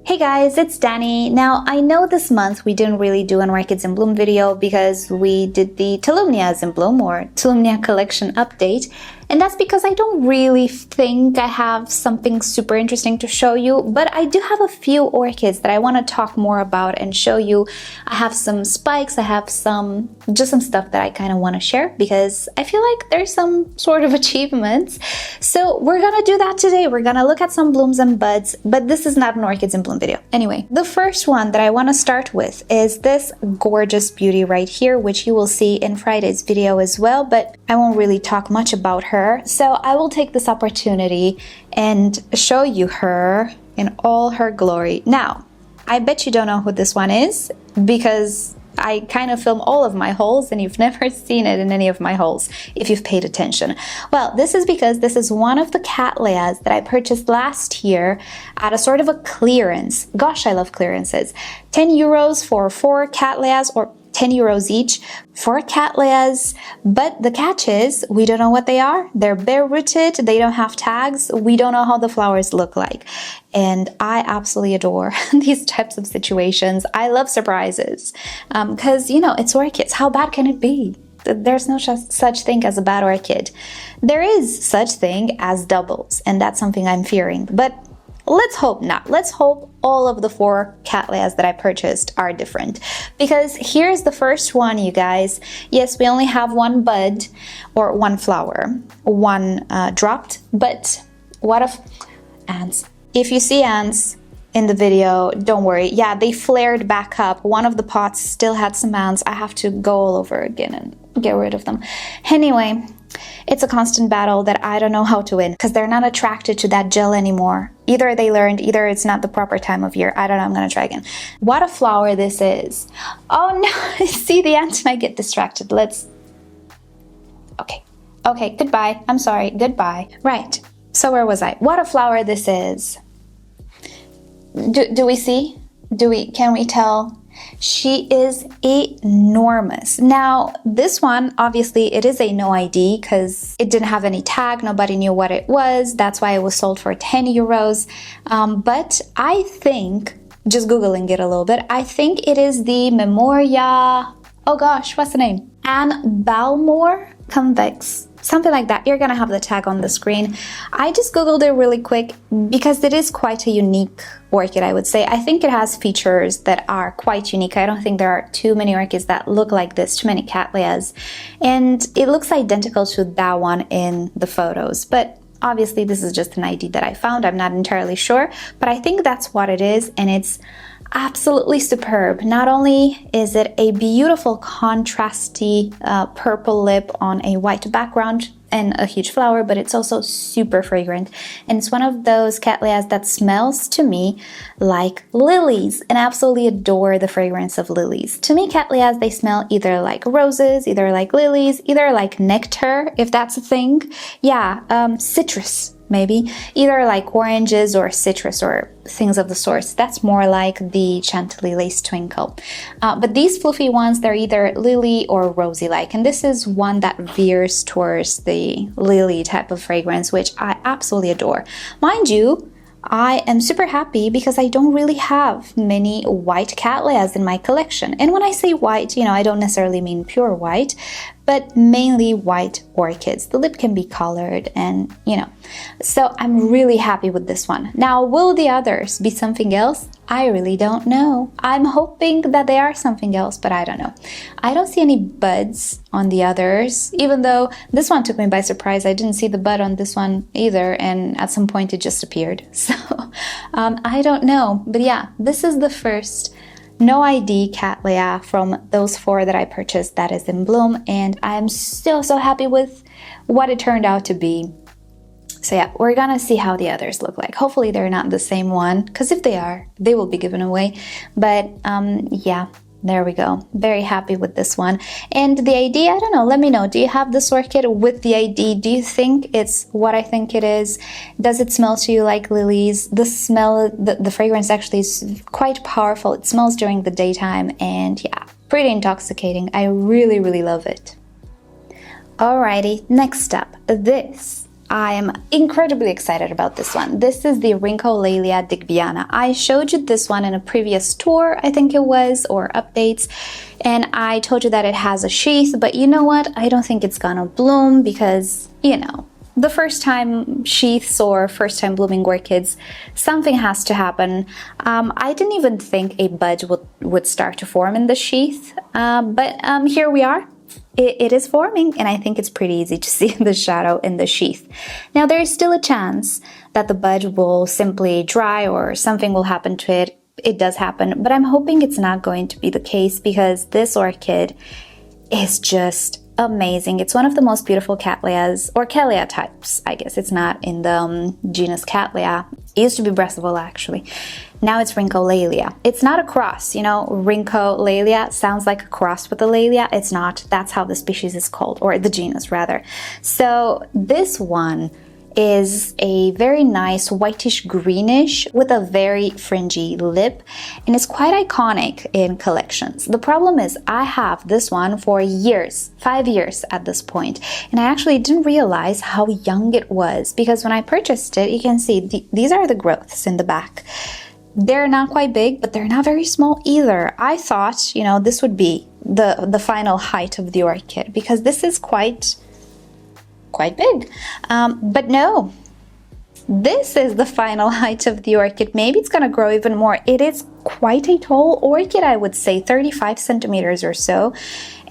Hey guys, it's Danny. Now, I know this month we didn't really do an Orchids in Bloom video because we did the Tolumnias in Bloom or Tolumnia collection update, and that's because I don't really think I have something super interesting to show you, but I do have a few orchids that I want to talk more about and show you. I have some spikes, I have just some stuff that I kind of want to share because I feel like there's some sort of achievements. So we're gonna do that today. We're gonna look at some blooms and buds, but this is not an Orchids in Bloom video. Anyway, the first one that I want to start with is this gorgeous beauty right here, which you will see in Friday's video as well, but I won't really talk much about her. So I will take this opportunity and show you her in all her glory. Now, I bet you don't know who this one is because I kind of film all of my hauls and you've never seen it in any of my hauls if you've paid attention. Well, this is because this is one of the Cattleyas that I purchased last year at a sort of a clearance. Gosh, I love clearances. 10 euros for 4 Cattleyas, or 10 euros each for Cattleyas, but the catch is we don't know what they are. They're bare-rooted, they don't have tags, we don't know how the flowers look like. And I absolutely adore these types of situations. I love surprises because, you know, it's orchids. How bad can it be? There's no such thing as a bad orchid. There is such thing as doubles, and that's something I'm fearing, but let's hope not. Let's hope all of the 4 Cattleyas that I purchased are different. Because here's the first one, you guys. Yes, we only have one bud, or one flower, one dropped, but what if ants? If you see ants in the video, don't worry. Yeah, they flared back up. One of the pots still had some ants. I have to go all over again and get rid of them. Anyway, it's a constant battle that I don't know how to win because they're not attracted to that gel anymore. Either they learned, either it's not the proper time of year. I don't know, I'm gonna try again. What a flower this is. Oh no, see the ant and I get distracted. Okay, goodbye. I'm sorry, goodbye. Right, so where was I? What a flower this is. Do we see? Can we tell? She is enormous. Now, this one, obviously, it is a no ID because it didn't have any tag. Nobody knew what it was. That's why it was sold for 10 euros. But I think, just Googling it a little bit, I think it is the Memoria, oh gosh, what's the name? And Balmores Convex. Something like that. You're gonna have the tag on the screen. I just Googled it really quick because it is quite a unique orchid, I would say. I think it has features that are quite unique. I don't think there are too many orchids that look like this, too many Cattleyas. And it looks identical to that one in the photos. But obviously this is just an ID that I found. I'm not entirely sure, but I think that's what it is, and it's absolutely superb. Not only is it a beautiful contrasty purple lip on a white background and a huge flower, but it's also super fragrant. And it's one of those Cattleyas that smells to me like lilies, and I absolutely adore the fragrance of lilies. To me, Cattleyas, they smell either like roses, either like lilies, either like nectar, if that's a thing. Yeah, citrus. Maybe either like oranges or citrus or things of the sort. That's more like the Chantilly Lace Twinkle. But these fluffy ones, they're either lily or rosy-like, and this is one that veers towards the lily type of fragrance, which I absolutely adore. Mind you, I am super happy because I don't really have many white Cattleyas in my collection. And when I say white, you know, I don't necessarily mean pure white, but mainly white orchids. The lip can be colored and, you know, so I'm really happy with this one. Now, will the others be something else? I really don't know. I'm hoping that they are something else, but I don't know. I don't see any buds on the others, even though this one took me by surprise. I didn't see the bud on this one either, and at some point it just appeared. So I don't know, but yeah, this is the first no ID Cattleya from those 4 that I purchased that is in bloom, and I'm so happy with what it turned out to be. So yeah, we're gonna see how the others look like. Hopefully they're not the same one, because if they are, they will be given away. But yeah, there we go. Very happy with this one. And the ID, I don't know, let me know. Do you have this orchid with the ID? Do you think it's what I think it is? Does it smell to you like lilies? The smell, the fragrance actually is quite powerful. It smells during the daytime, and yeah, pretty intoxicating. I really love it. Alrighty, next up, this I am incredibly excited about this one. This is the Rhyncholaelia digbyana. I showed you this one in a previous tour, I think it was, or updates, and I told you that it has a sheath, but you know what? I don't think it's gonna bloom because, you know, the first time sheaths or first time blooming orchids, something has to happen. I didn't even think a bud would start to form in the sheath, but here we are. It is forming, and I think it's pretty easy to see the shadow in the sheath. Now, there is still a chance that the bud will simply dry or something will happen to it. It does happen, but I'm hoping it's not going to be the case because this orchid is just amazing. It's one of the most beautiful Cattleyas, or Cattleya types, I guess. It's not in the genus Cattleya. It used to be breastable, actually. Now it's Rhyncholaelia. It's not a cross, you know, Rhyncholaelia sounds like a cross with the Laelia. It's not. That's how the species is called, or the genus rather. So this one is a very nice whitish greenish with a very fringy lip, and it's quite iconic in collections. The problem is I have this one for years, 5 years at this point, and I actually didn't realize how young it was because when I purchased it, you can see these are the growths in the back. They're not quite big, but they're not very small either. I thought, you know, this would be the final height of the orchid because this is quite big, but no, this is the final height of the orchid. Maybe it's gonna grow even more. It is quite a tall orchid, I would say 35 centimeters or so,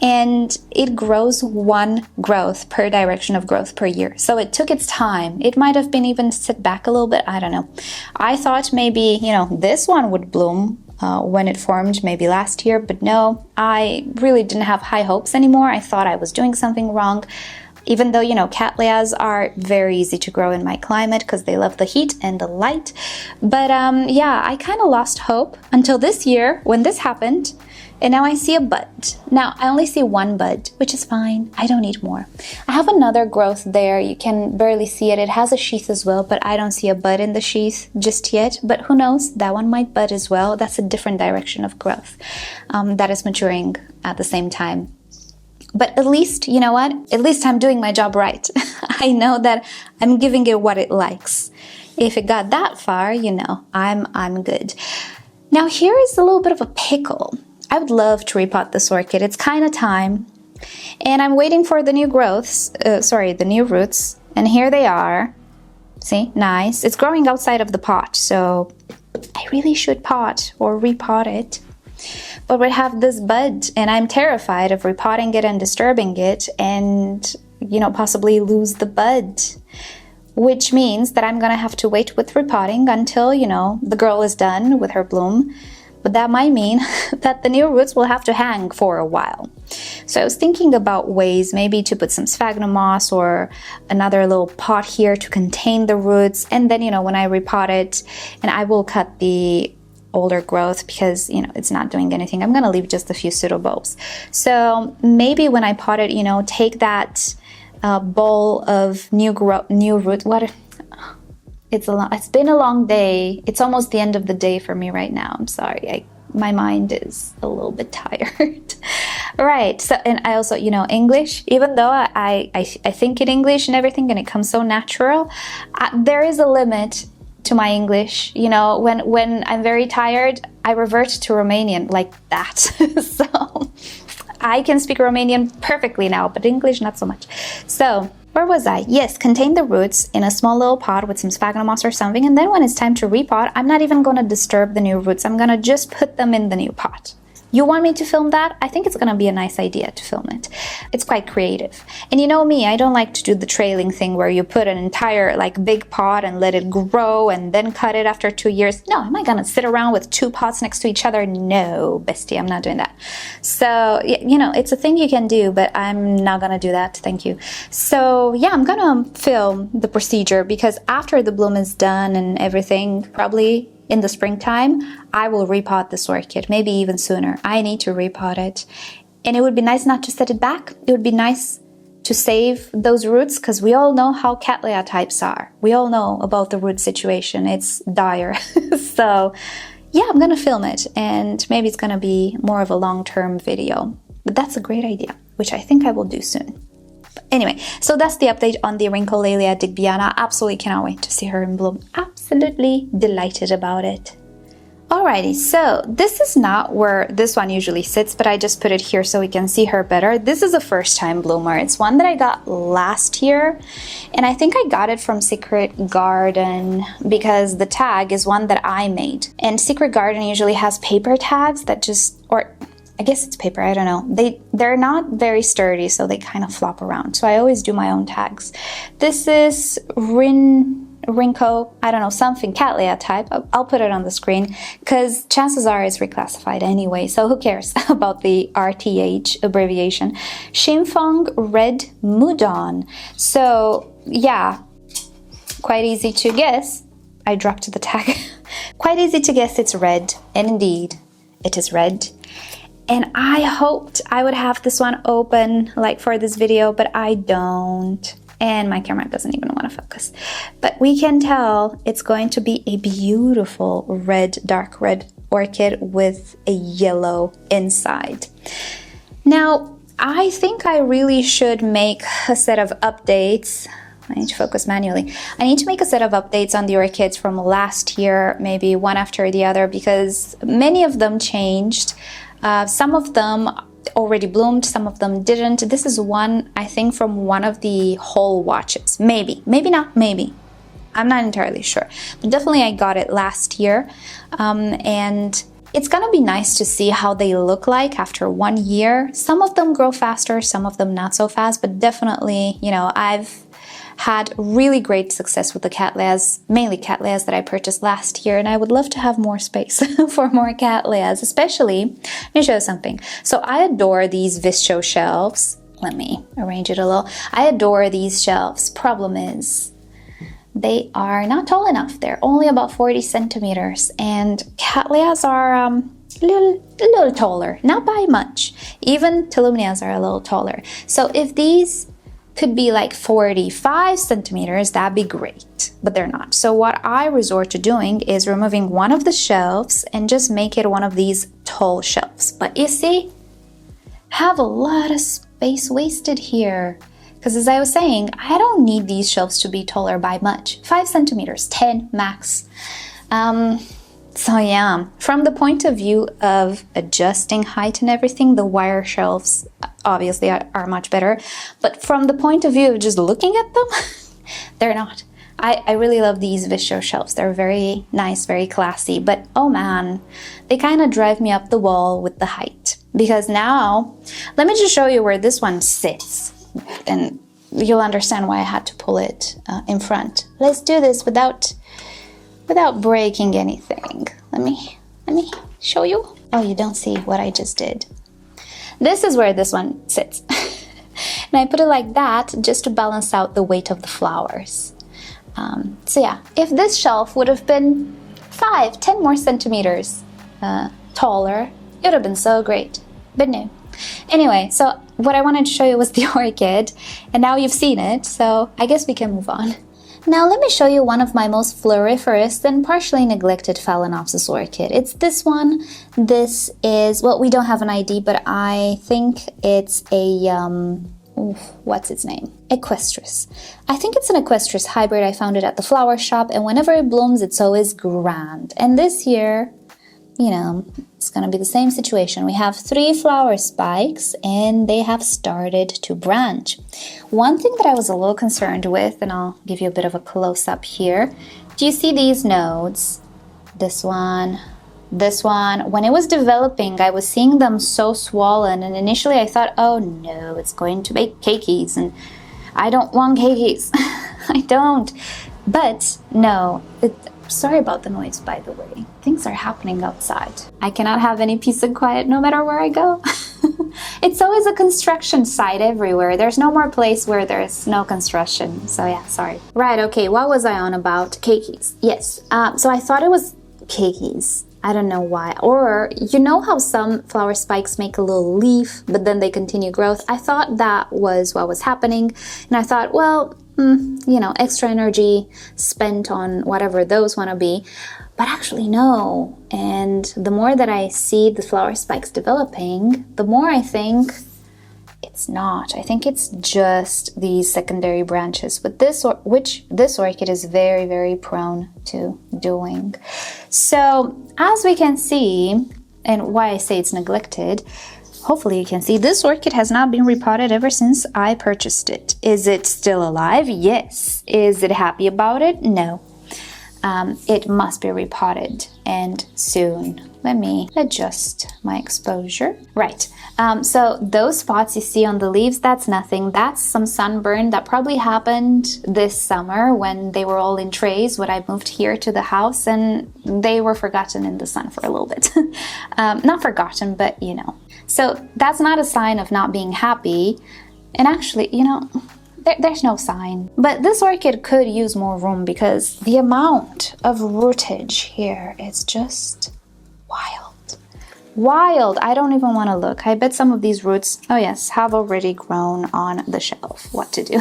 and it grows one growth per direction of growth per year. So it took its time. It might have been even set back a little bit, I don't know. I thought maybe, you know, this one would bloom when it formed maybe last year, but no, I really didn't have high hopes anymore. I thought I was doing something wrong. Even though, you know, Cattleyas are very easy to grow in my climate because they love the heat and the light. But yeah, I kind of lost hope until this year when this happened. And now I see a bud. Now, I only see one bud, which is fine. I don't need more. I have another growth there. You can barely see it. It has a sheath as well, but I don't see a bud in the sheath just yet. But who knows? That one might bud as well. That's a different direction of growth that is maturing at the same time. But at least, you know what? At least I'm doing my job right. I know that I'm giving it what it likes. If it got that far, you know, I'm good. Now here is a little bit of a pickle. I would love to repot this orchid. It's kind of time. And I'm waiting for the new growths, the new roots. And here they are. See, nice. It's growing outside of the pot, so I really should pot or repot it. But we have this bud, and I'm terrified of repotting it and disturbing it and, you know, possibly lose the bud. Which means that I'm gonna have to wait with repotting until, you know, the girl is done with her bloom. But that might mean that the new roots will have to hang for a while. So I was thinking about ways maybe to put some sphagnum moss or another little pot here to contain the roots. And then, you know, when I repot it, and I will cut the older growth because, you know, it's not doing anything. I'm gonna leave just a few pseudobulbs. So maybe when I pot it, you know, take that bowl of new root. It's been a long day. It's almost the end of the day for me right now. I'm sorry. My mind is a little bit tired. Right. So, and I also, you know, English, even though I think in English and everything and it comes so natural, there is a limit to my English. You know, when I'm very tired, I revert to Romanian like that. So I can speak Romanian perfectly now, but English not so much. So where was I? Yes, contain the roots in a small little pot with some sphagnum moss or something, and then when it's time to repot, I'm not even going to disturb the new roots. I'm going to just put them in the new pot. You want me to film that? I think it's going to be a nice idea to film it. It's quite creative. And you know me, I don't like to do the trailing thing where you put an entire like big pot and let it grow and then cut it after 2 years. No, am I going to sit around with 2 pots next to each other? No, bestie, I'm not doing that. So, you know, it's a thing you can do, but I'm not going to do that. Thank you. So yeah, I'm going to film the procedure because after the bloom is done and everything, probably in the springtime, I will repot this orchid, maybe even sooner. I need to repot it. And it would be nice not to set it back. It would be nice to save those roots because we all know how Cattleya types are. We all know about the root situation. It's dire. So yeah, I'm gonna film it and maybe it's gonna be more of a long-term video. But that's a great idea, which I think I will do soon. Anyway, so that's the update on the Rhyncholaelia digbyana. Absolutely cannot wait to see her in bloom. Absolutely delighted about it. Alrighty, so this is not where this one usually sits, but I just put it here so we can see her better. This is a first time bloomer. It's one that I got last year, and I think I got it from Secret Garden because the tag is one that I made. And Secret Garden usually has paper tags that just, or I guess it's paper, I don't know. They're not very sturdy, so they kind of flop around. So I always do my own tags. This is Rhyncho, I don't know, something Cattleya type. I'll put it on the screen because chances are it's reclassified anyway, so who cares about the RTH abbreviation. Shinfong Red Mudan. So yeah, quite easy to guess. I dropped the tag. Quite easy to guess it's red, and indeed it is red. And I hoped I would have this one open like for this video, but I don't. And my camera doesn't even want to focus. But we can tell it's going to be a beautiful red, dark red orchid with a yellow inside. Now, I think I really should make a set of updates. I need to focus manually. I need to make a set of updates on the orchids from last year, maybe one after the other, because many of them changed. Some of them already bloomed, some of them didn't. This is one, I think, from one of the whole watches. Maybe not, maybe. I'm not entirely sure. But definitely I got it last year. And it's gonna be nice to see how they look like after 1 year. Some of them grow faster, some of them not so fast, but definitely, you know, I've had really great success with the Cattleyas, mainly Cattleyas that I purchased last year, and I would love to have more space for more Cattleyas, especially, let me show you something. So I adore these Vischo shelves. Let me arrange it a little. I adore these shelves. Problem is, they are not tall enough. They're only about 40 centimeters, and Cattleyas are a little taller, not by much. Even Tolumnias are a little taller. So if these could be like 45 centimeters, that'd be great, but they're not. So what I resort to doing is removing one of the shelves and just make it one of these tall shelves. But you see, have a lot of space wasted here. Because as I was saying, I don't need these shelves to be taller by much. 5 centimeters, 10 max. So yeah, from the point of view of adjusting height and everything, the wire shelves obviously are much better. But from the point of view of just looking at them, they're not. I really love these Vischo shelves. They're very nice, very classy. But oh man, they kind of drive me up the wall with the height. Because now, let me just show you where this one sits. And you'll understand why I had to pull it in front. Let's do this without breaking anything. Let me show you. Oh, you don't see what I just did. This is where this one sits. And I put it like that just to balance out the weight of the flowers. So yeah, if this shelf would have been 5-10 more centimeters taller, it would have been so great. But no. Anyway, so what I wanted to show you was the orchid, and now you've seen it, so I guess we can move on. Now let me show you one of my most floriferous and partially neglected Phalaenopsis orchid. It's this one. This is, well, we don't have an ID, but I think it's a, what's its name? Equestris. I think it's an Equestris hybrid. I found it at the flower shop, and whenever it blooms, it's always grand. And this year, you know, it's gonna be the same situation. We have 3 flower spikes and they have started to branch. One thing that I was a little concerned with, and I'll give you a bit of a close-up here. Do you see these nodes? This one, when it was developing, I was seeing them so swollen, and initially I thought, oh no, it's going to make cakeys, and I don't want cakeys. I don't. But no, sorry about the noise, by the way. Things are happening outside. I cannot have any peace and quiet no matter where I go. It's always a construction site everywhere. There's no more place where there's no construction. So yeah, sorry. Right, okay, what was I on about? Cakeys. Yes, so I thought it was cakeys. I don't know why. Or, you know how some flower spikes make a little leaf, but then they continue growth? I thought that was what was happening. And I thought, well, you know, extra energy spent on whatever those want to be. But actually, no. And the more that I see the flower spikes developing, the more I think it's not. I think it's just the secondary branches, but which this orchid is very, very prone to doing. So as we can see, and why I say it's neglected, hopefully you can see this orchid has not been repotted ever since I purchased it. Is it still alive? Yes. Is it happy about it? No. It must be repotted, and soon. Let me adjust my exposure. Right, so those spots you see on the leaves, that's nothing. That's some sunburn that probably happened this summer when they were all in trays when I moved here to the house, and they were forgotten in the sun for a little bit. Not forgotten, but you know. So that's not a sign of not being happy. And actually, you know, there's no sign. But this orchid could use more room because the amount of rootage here is just wild. Wild. I don't even want to look. I bet some of these roots, oh yes, have already grown on the shelf. What to do?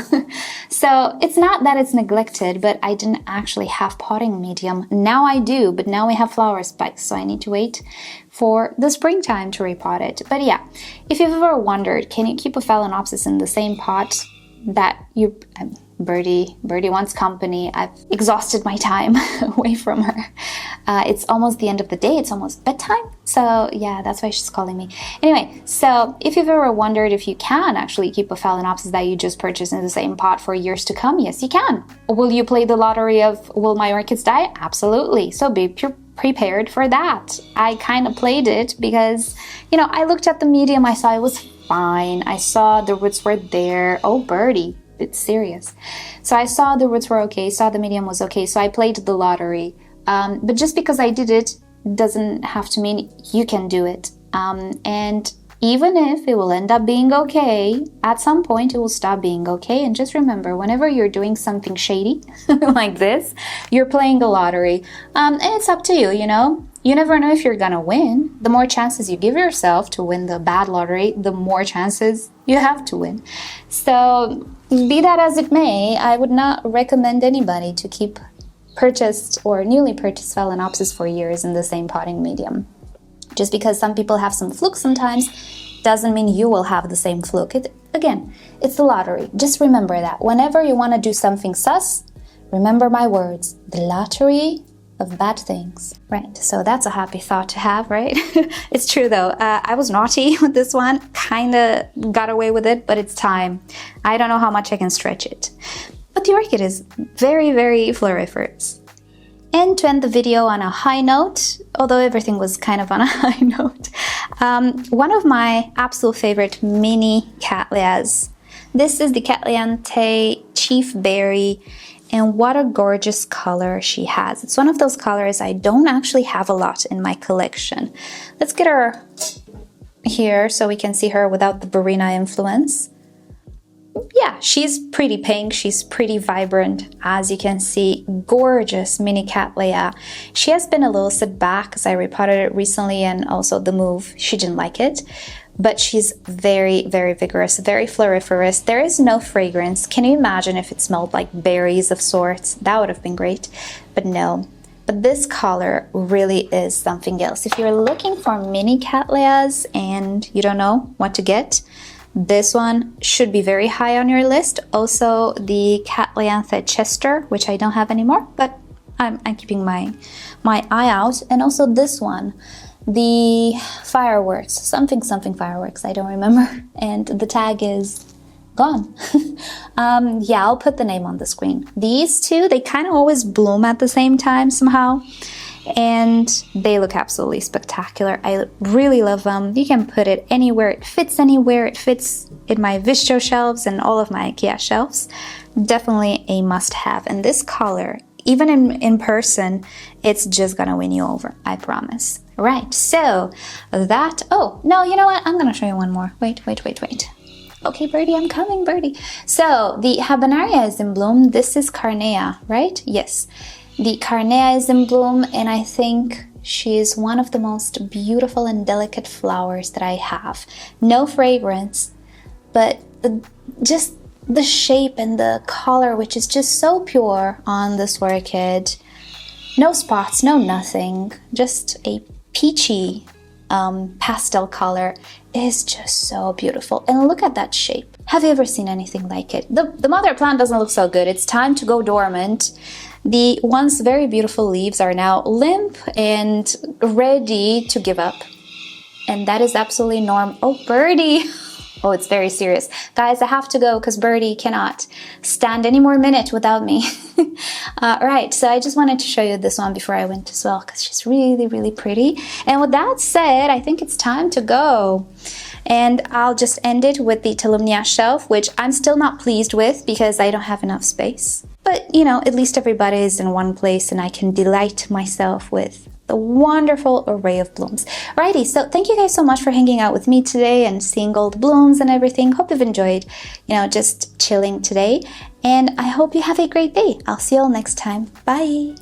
So it's not that it's neglected, but I didn't actually have potting medium. Now I do, but now we have flower spikes, so I need to wait for the springtime to repot it. But yeah, if you've ever wondered, can you keep a Phalaenopsis in the same pot that you... Birdie wants company. I've exhausted my time away from her. It's almost the end of the day. It's almost bedtime. So yeah, that's why she's calling me. Anyway, so if you've ever wondered if you can actually keep a Phalaenopsis that you just purchased in the same pot for years to come, yes, you can. Will you play the lottery of will my orchids die? Absolutely. So be prepared for that. I kind of played it because, you know, I looked at the medium. I saw it was fine. I saw the roots were there. Oh, birdie. It's serious. So I saw the roots were okay, saw the medium was okay, so I played the lottery. But just because I did it doesn't have to mean you can do it. And even if it will end up being okay, at some point it will stop being okay. And just remember, whenever you're doing something shady like this, you're playing a lottery. And it's up to you, you know? You never know if you're gonna win. The more chances you give yourself to win the bad lottery, the more chances you have to win. So be that as it may, I would not recommend anybody to keep purchased or newly purchased Phalaenopsis for years in the same potting medium. Just because some people have some fluke sometimes doesn't mean you will have the same fluke. Again, it's the lottery. Just remember that. Whenever you want to do something sus, remember my words. The lottery of bad things. Right, so that's a happy thought to have, right? It's true though. I was naughty with this one. Kinda got away with it, but it's time. I don't know how much I can stretch it. But the orchid is very, very floriferous. And to end the video on a high note, although everything was kind of on a high note, one of my absolute favorite mini Cattleyas. This is the Cattlianthe Chief Berry, and what a gorgeous color she has. It's one of those colors I don't actually have a lot in my collection. Let's get her here so we can see her without the Barina influence. Yeah, she's pretty pink, she's pretty vibrant, as you can see. Gorgeous mini Cattleya. She has been a little set back because I repotted it recently, and also the move, she didn't like it. But she's very, very vigorous, very floriferous. There is no fragrance. Can you imagine if it smelled like berries of sorts? That would have been great, but no. But this color really is something else. If you're looking for mini Cattleyas and you don't know what to get, this one should be very high on your list. Also the Cattlianthe Chester, which I don't have anymore, but I'm keeping my eye out. And also this one, the fireworks, something fireworks, I don't remember, and the tag is gone. Yeah, I'll put the name on the screen. These two, they kind of always bloom at the same time somehow, and they look absolutely spectacular. I really love them. You can put it anywhere, it fits anywhere, it fits in my Visto shelves and all of my IKEA shelves. Definitely a must-have, and this color, even in person, it's just gonna win you over, I promise. Right, so that, oh, no, you know what? I'm gonna show you one more. Wait. Okay, Birdie, I'm coming, Birdie. So the Habenaria is in bloom. This is carnea, right? Yes, the carnea is in bloom, and I think she is one of the most beautiful and delicate flowers that I have. No fragrance, but just the shape and the color, which is just so pure on this orchid. No spots, no nothing, just a peachy pastel color is just so beautiful. And look at that shape. Have you ever seen anything like it? The mother plant doesn't look so good. It's time to go dormant. The once very beautiful leaves are now limp and ready to give up. And that is absolutely normal. Oh, Birdie! Oh, it's very serious. Guys, I have to go because Birdie cannot stand any more minute without me. Right, so I just wanted to show you this one before I went as well because she's really, really pretty. And with that said, I think it's time to go. And I'll just end it with the Tolumnia shelf, which I'm still not pleased with because I don't have enough space. But, you know, at least everybody is in one place and I can delight myself with the wonderful array of blooms. Righty, so thank you guys so much for hanging out with me today and seeing all the blooms and everything. Hope you've enjoyed, you know, just chilling today. And I hope you have a great day. I'll see you all next time. Bye.